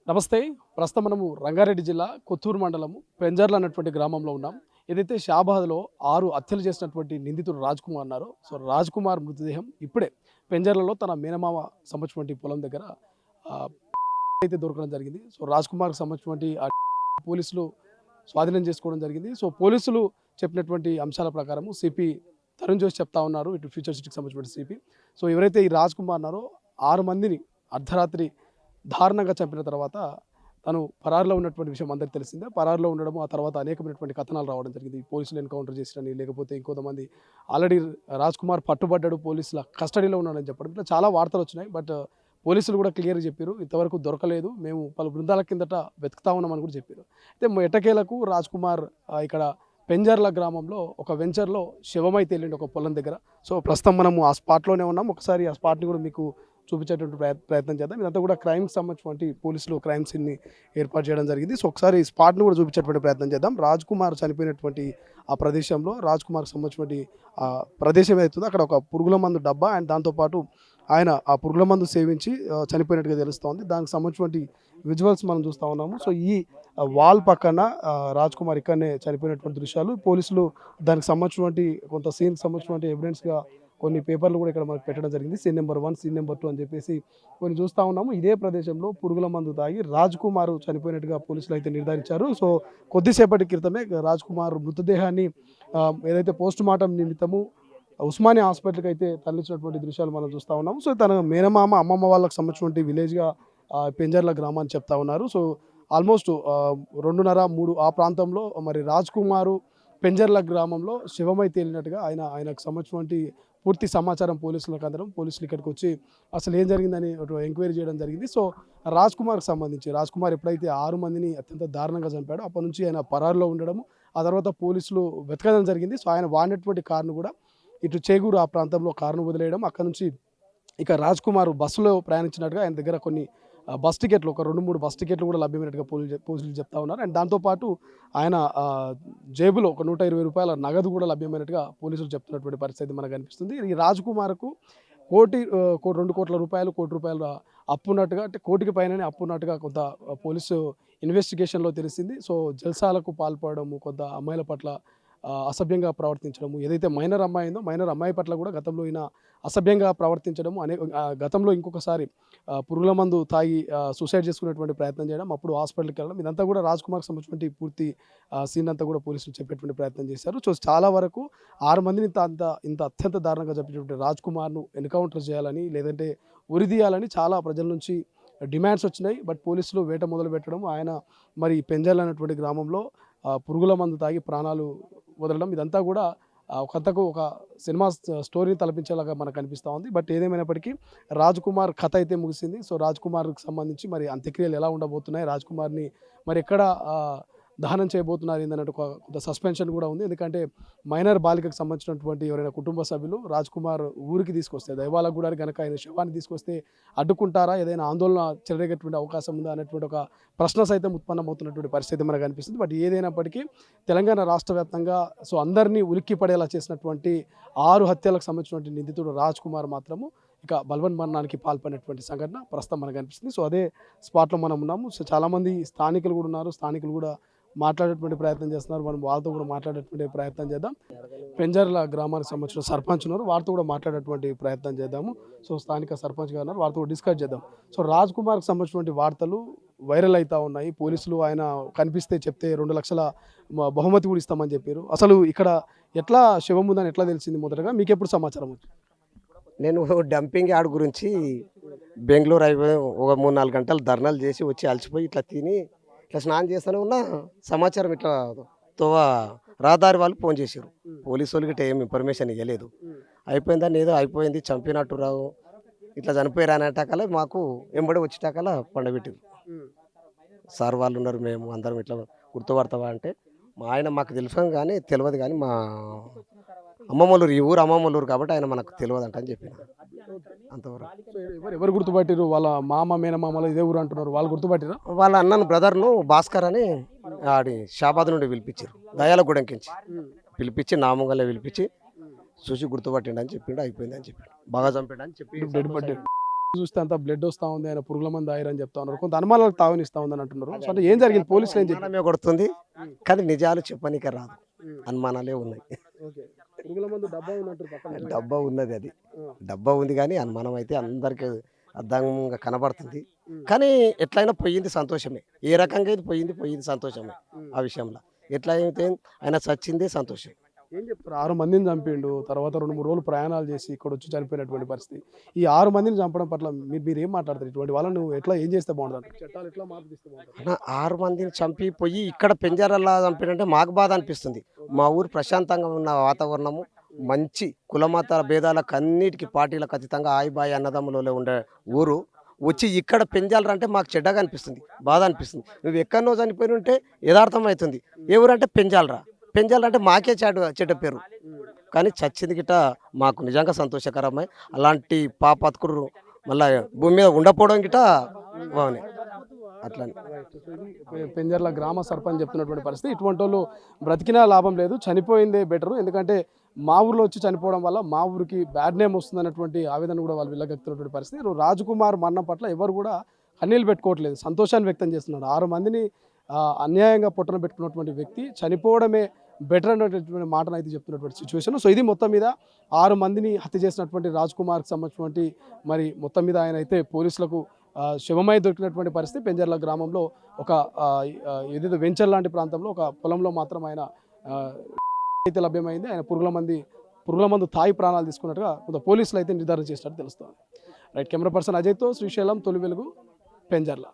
నమస్తే. ప్రస్తుతం మనము రంగారెడ్డి జిల్లా కొత్తూరు మండలము పెంజర్ల అన్నటువంటి గ్రామంలో ఉన్నాం. ఏదైతే షాబాద్‌లో 6 హత్యలు చేసినటువంటి నిందితుడు రాజ్ కుమార్ ఉన్నారో, సో రాజ్ కుమార్ మృతదేహం ఇప్పుడే పెంజర్లలో తన మేనమామ సంబంధించినటువంటి పొలం దగ్గర ఆహ్, అయితే దొరకడం జరిగింది. సో రాజ్ కుమార్‌కి సంబంధించినటువంటి పోలీసులు స్వాధీనం చేసుకోవడం జరిగింది. సో పోలీసులు చెప్పినటువంటి అంశాల ప్రకారము సిపి తరుణ్ జోషి చెప్తా ఉన్నారు. ఇటు ఫ్యూచర్ సిటీకి సంబంధించినటువంటి సిపి. సో ఎవరైతే ఈ రాజ్ కుమార్ ఉన్నారో 6 మందిని అర్ధరాత్రి దారుణంగా చంపిన తర్వాత తను పరారులో ఉన్నటువంటి విషయం అందరికీ తెలిసిందే. పరారులో ఉండడము, ఆ తర్వాత అనేకమైనటువంటి కథనాలు రావడం జరిగింది. పోలీసులు ఎన్‌కౌంటర్ చేసిరని, లేకపోతే ఇంకొంతమంది ఆల్రెడీ రాజ్ కుమార్ పట్టుబడ్డాడు, పోలీసుల కస్టడీలో ఉన్నాడని చెప్పడం, ఇట్లా చాలా వార్తలు వచ్చినాయి. బట్ పోలీసులు కూడా క్లియర్‌గా చెప్పారు, ఇంతవరకు దొరకలేదు, మేము పలు బృందాల కిందట వెతుకుతా ఉన్నామని కూడా చెప్పారు. అయితే ఎట్టకేలకు రాజ్ కుమార్ ఇక్కడ పెంజర్ల గ్రామంలో ఒక వెంచర్‌లో శవమై తేలిండు ఒక పొలం దగ్గర. సో ప్రస్తుతం మనము ఆ స్పాట్‌లోనే ఉన్నాం. ఒకసారి ఆ స్పాట్‌ని కూడా మీకు చూపించేటువంటి ప్రయత్నం చేద్దాం. ఇదంతా కూడా క్రైమ్‌కి సంబంధించినటువంటి పోలీసులు క్రైమ్ సీన్‌ని ఏర్పాటు చేయడం జరిగింది. సో ఒకసారి ఈ స్పాట్‌ని కూడా చూపించేటువంటి ప్రయత్నం చేద్దాం. రాజ్ కుమార్ చనిపోయినటువంటి ఆ ప్రదేశంలో రాజ్ కుమార్‌కి సంబంధించినటువంటి ప్రదేశం ఏదైతుందో అక్కడ ఒక పురుగుల మందు డబ్బా అండ్ దాంతోపాటు ఆయన ఆ పురుగుల మందు సేవించి చనిపోయినట్టుగా తెలుస్తోంది. దానికి సంబంధించినటువంటి విజువల్స్ మనం చూస్తూ ఉన్నాము. సో ఈ వాల్ పక్కన రాజ్ కుమార్ ఇక్కడనే చనిపోయినటువంటి దృశ్యాలు పోలీసులు దానికి సంబంధించినటువంటి కొంత సీన్‌కి సంబంధించినటువంటి ఎవిడెన్స్‌గా కొన్ని పేపర్లు కూడా ఇక్కడ మనకు పెట్టడం జరిగింది. సీన్ నెంబర్ 1, సీన్ నెంబర్ 2 అని చెప్పేసి కొన్ని చూస్తూ ఉన్నాము. ఇదే ప్రదేశంలో పురుగుల మందు తాగి రాజ్ కుమార్ చనిపోయినట్టుగా పోలీసులు అయితే నిర్ధారించారు. సో కొద్దిసేపటి క్రితమే రాజ్ కుమార్ మృతదేహాన్ని ఏదైతే పోస్ట్ మార్టం నిమిత్తము ఉస్మానియా హాస్పిటల్కి అయితే తరలించినటువంటి దృశ్యాలు మనం చూస్తూ ఉన్నాము. సో తన మేనమామ అమ్మమ్మ వాళ్ళకి సంబంధించినటువంటి విలేజ్గా పెంజర్ల గ్రామాన్ని చెప్తా ఉన్నారు. సో ఆల్మోస్ట్ 2:30, 3 ఆ ప్రాంతంలో మరి రాజ్ కుమారు పెంజర్ల గ్రామంలో శివమై తేలినట్టుగా ఆయనకు సంబంధించినటువంటి పూర్తి సమాచారం పోలీసులకు అందడం, పోలీసులు ఇక్కడికి వచ్చి అసలు ఏం జరిగిందని ఎంక్వైరీ చేయడం జరిగింది. సో రాజ్ కుమార్కి సంబంధించి రాజ్ కుమార్ ఎప్పుడైతే 6 మందిని అత్యంత దారుణంగా చంపాడో అప్పటి నుంచి ఆయన పరారులో ఉండడము, ఆ తర్వాత పోలీసులు వెతకడం జరిగింది. సో ఆయన వాడినటువంటి కారును కూడా ఇటు చేగూరు ఆ ప్రాంతంలో కారును వదిలేయడం, అక్కడ నుంచి ఇక రాజ్ కుమార్ బస్సులో ప్రయాణించినట్టుగా ఆయన దగ్గర కొన్ని బస్ టికెట్లు, ఒక 2-3 బస్ టికెట్లు కూడా లభ్యమైనట్టుగా పోలీసులు చెప్తా ఉన్నారు. అండ్ దాంతోపాటు ఆయన జేబులో ఒక ₹120 నగదు కూడా లభ్యమైనట్టుగా పోలీసులు చెప్తున్నటువంటి పరిస్థితి మనకు కనిపిస్తుంది. ఈ రాజ్ కుమార్కు ₹2,00,00,000 అప్పు ఉన్నట్టుగా, అంటే కోటికి పైననే అప్పు ఉన్నట్టుగా కొంత పోలీసు ఇన్వెస్టిగేషన్లో తెలిసింది. సో జల్సాలకు పాల్పడము, కొంత అమ్మాయిల పట్ల అసభ్యంగా ప్రవర్తించడము, ఏదైతే మైనర్ అమ్మాయి ఉందో మైనర్ అమ్మాయి పట్ల కూడా గతంలో ఈయన అసభ్యంగా ప్రవర్తించడము, గతంలో ఇంకొకసారి పురుగుల మందు తాగి సూసైడ్ చేసుకునేటువంటి ప్రయత్నం చేయడం, అప్పుడు హాస్పిటల్కి వెళ్ళడం, ఇదంతా కూడా రాజ్ కుమార్కి సంబంధించినటువంటి పూర్తి సీన్ అంతా కూడా పోలీసులు చెప్పేటువంటి ప్రయత్నం చేశారు. సో చాలా వరకు 6 మందిని ఇంత అత్యంత దారుణంగా చెప్పినటువంటి రాజ్ కుమార్ను ఎన్కౌంటర్ చేయాలని, లేదంటే ఉరిదీయాలని చాలా ప్రజల నుంచి డిమాండ్స్ వచ్చినాయి. బట్ పోలీసులు వేట మొదలు పెట్టడం, ఆయన మరి పెంజల్ అనేటువంటి గ్రామంలో పురుగుల మందు తాగి ప్రాణాలు వదలడం, ఇదంతా కూడా కథకు ఒక సినిమా స్టోరీని తలపించేలాగా మనకు అనిపిస్తూ ఉంది. బట్ ఏదేమైనప్పటికీ రాజ్ కుమార్ కథ అయితే ముగిసింది. సో రాజ్ కుమార్కి సంబంధించి మరి అంత్యక్రియలు ఎలా ఉండబోతున్నాయి, రాజ్ కుమార్ని మరి ఎక్కడ దహనం చేయబోతున్నారు ఏందన్నట్టు కొంత సస్పెన్షన్ కూడా ఉంది. ఎందుకంటే మైనర్ బాలికకు సంబంధించినటువంటి ఎవరైనా కుటుంబ సభ్యులు రాజ్ కుమార్ ఊరికి తీసుకొస్తే, దైవాల గూడానికి కనుక ఆయన శవాన్ని తీసుకొస్తే అడ్డుకుంటారా, ఏదైనా ఆందోళన చెలరేగేటువంటి అవకాశం ఉందా అనేటువంటి ఒక ప్రశ్న సైతం ఉత్పన్నమవుతున్నటువంటి పరిస్థితి మనకు అనిపిస్తుంది. బట్ ఏదైనప్పటికీ తెలంగాణ రాష్ట్ర వ్యాప్తంగా సో అందరినీ ఉలిక్కి పడేలా చేసినటువంటి 6 హత్యలకు సంబంధించినటువంటి నిందితుడు రాజ్ కుమార్ మాత్రము ఇక బల్వన్ మరణానికి పాల్పడినటువంటి సంఘటన ప్రస్తుతం మనకు అనిపిస్తుంది. సో అదే స్పాట్లో మనం ఉన్నాము. సో చాలామంది స్థానికులు కూడా ఉన్నారు, స్థానికులు కూడా మాట్లాడేటువంటి ప్రయత్నం చేస్తున్నారు. మనం వాళ్ళతో కూడా మాట్లాడేటువంటి ప్రయత్నం చేద్దాం. పెంజర్ల గ్రామానికి సంబంధించిన సర్పంచ్ ఉన్నారు, వారితో కూడా మాట్లాడేటువంటి ప్రయత్నం చేద్దాము. సో స్థానిక సర్పంచ్ గారు ఉన్నారు, వారితో డిస్కస్ చేద్దాం. సో రాజ్ కుమార్కి సంబంధించినటువంటి వార్తలు వైరల్ అవుతూ ఉన్నాయి. పోలీసులు ఆయన కనిపిస్తే చెప్తే 2 లక్షల బహుమతి కూడా ఇస్తామని చెప్పారు. అసలు ఇక్కడ ఎట్లా శవం ఉందని ఎట్లా తెలిసింది? మొదటగా మీకు ఎప్పుడు సమాచారం వచ్చింది? నేను డంపింగ్ యార్డ్ గురించి బెంగళూరు అయిపోయి ఒక 3-4 గంటలు ధర్నాలు చేసి వచ్చి అలసిపోయి ఇట్లా తిని ఇట్లా స్నానం చేస్తూనే ఉన్న సమాచారం ఇట్లా రహదారి వాళ్ళు ఫోన్ చేశారు. పోలీసు వాళ్ళకి ఏం ఇన్ఫర్మేషన్ ఇవ్వలేదు. అయిపోయిందని ఏదో అయిపోయింది, చంపినట్టు రావు ఇట్లా చనిపోయారు అనేటకల్లా మాకు ఎంబడి వచ్చేటకల్లా పండబెట్టారు. సార్ వాళ్ళు ఉన్నారు, మేము అందరం ఇట్లా గుర్తుపడతావా అంటే మా ఆయన మాకు తెలుసు కానీ తెలియదు, కానీ మా అమ్మమ్మలూరు, ఈ ఊరు అమ్మమ్మలూరు కాబట్టి ఆయన మనకు తెలియదంట అని చెప్పిన అంతవరకు. ఎవరు గుర్తుపట్టారు? వాళ్ళ మామ మేనమామలు ఇదే ఊరు అంటున్నారు, వాళ్ళు గుర్తుపట్టారా? వాళ్ళ అన్నను బ్రదర్ను భాస్కర్ అని ఆడి షాబాద్ నుండి పిలిపించారు, దయాలగూడెంకించి పిలిపించి నామంగల్లా పిలిపించి చూసి గుర్తుపట్టిండు అని చెప్పిండు. అయిపోయింది అని చెప్పిండు, బాగా చంపిండు అని చెప్పి చూస్తే అంతా బ్లడ్ వస్తా ఉంది, ఆయన పురుగుల మంది తాగిరని చెప్తా ఉన్నారు, కొంత అనుమానాలకు తావనిస్తా ఉందని అంటున్నారు. సో అంటే ఏం జరిగింది, పోలీసులు ఏం చెప్పారు? అనుమానమే కొడుతుంది కానీ నిజాలు చెప్పనీకి రాదు, అనుమానాలే ఉన్నాయి. పురుగుల మందు డబ్బా ఉన్నట్టు పక్కన డబ్బా ఉన్నది, అది డబ్బా ఉంది కానీ అనుమానం అయితే అందరికీ అర్థంగా కనబడుతుంది. కానీ ఎట్లయినా పోయింది సంతోషమే, ఏ రకంగా అయితే పోయింది సంతోషమే. ఆ విషయంలో ఎట్లా అయితే ఆయన చచ్చిందే సంతోషం. ఏం చెప్తారు? 6 మందిని చంపిండు, తర్వాత 2-3 రోజులు ప్రయాణాలు చేసి ఇక్కడ వచ్చి చనిపోయినటువంటి పరిస్థితి. ఈ 6 మందిని చంపడం పట్ల మీరు ఏం మాట్లాడతారు? ఇటువంటి వాళ్ళను ఎట్లా ఏం చేస్తే బాగుంటుంది? చట్టాలు ఎట్లా మార్పు తీస్తే బాగుంటుంది? అన్న 6 మందిని చంపి పోయి ఇక్కడ పెంజారల్లా చంపినంటే మాకు బాధ అనిపిస్తుంది. మా ఊరు ప్రశాంతంగా ఉన్న వాతావరణము, మంచి కులమతాల భేదాలకు అన్నిటికీ పార్టీలకు అతీతంగా ఆయిబాయి అన్నదమ్ములలో ఉండే ఊరు వచ్చి ఇక్కడ పెంజాలంటే మాకు చెడ్డగా అనిపిస్తుంది, బాధ అనిపిస్తుంది. నువ్వు ఎక్కడనో చనిపోయి ఉంటే యథార్థం అవుతుంది. ఏ ఊరు అంటే పెంజాలరా, పెంజాలంటే మాకే చెడ్డ పేరు. కానీ చచ్చింది గిట్ట మాకు నిజంగా సంతోషకరమే. అలాంటి పాపత్కురు మళ్ళీ భూమి మీద ఉండకపోవడం గిట్ట బాగున్నాయి. అట్లా పెంజర్ల గ్రామ సర్పంచ్ చెప్తున్నటువంటి పరిస్థితి, ఇటువంటి వాళ్ళు బ్రతికినా లాభం లేదు, చనిపోయిందే బెటరు, ఎందుకంటే మా ఊర్లో వచ్చి చనిపోవడం వల్ల మా ఊరికి బ్యాడ్ నేమ్ వస్తుంది అన్నటువంటి ఆవేదన కూడా వాళ్ళు వెళ్ళగలుగుతున్నటువంటి పరిస్థితి. రాజ్ కుమార్ మరణం పట్ల ఎవరు కూడా కన్నీళ్ళు పెట్టుకోవట్లేదు, సంతోషాన్ని వ్యక్తం చేస్తున్నాడు. 6 మందిని అన్యాయంగా పొట్టన పెట్టుకున్నటువంటి వ్యక్తి చనిపోవడమే బెటర్ అనేటటువంటి మాటను అయితే చెప్తున్నటువంటి సిచ్యువేషన్. సో ఇది మొత్తం మీద 6 మందిని హత్య చేసినటువంటి రాజ్ కుమార్కి సంబంధించినటువంటి మరి మొత్తం మీద ఆయన అయితే పోలీసులకు శవమై దొరికినటువంటి పరిస్థితి. పెంజర్ల గ్రామంలో ఒక ఏదైతే వెంచర్ లాంటి ప్రాంతంలో ఒక పొలంలో మాత్రం ఆయన అయితే లభ్యమైంది. ఆయన పురుగుల మందు తాయి ప్రాణాలు తీసుకున్నట్టుగా కొంత పోలీసులు అయితే నిర్ధారణ చేసినట్టు తెలుస్తుంది. రైట్, కెమెరా పర్సన్ అజయ్తో శ్రీశైలం, తొలి వెలుగు, పెంజర్ల.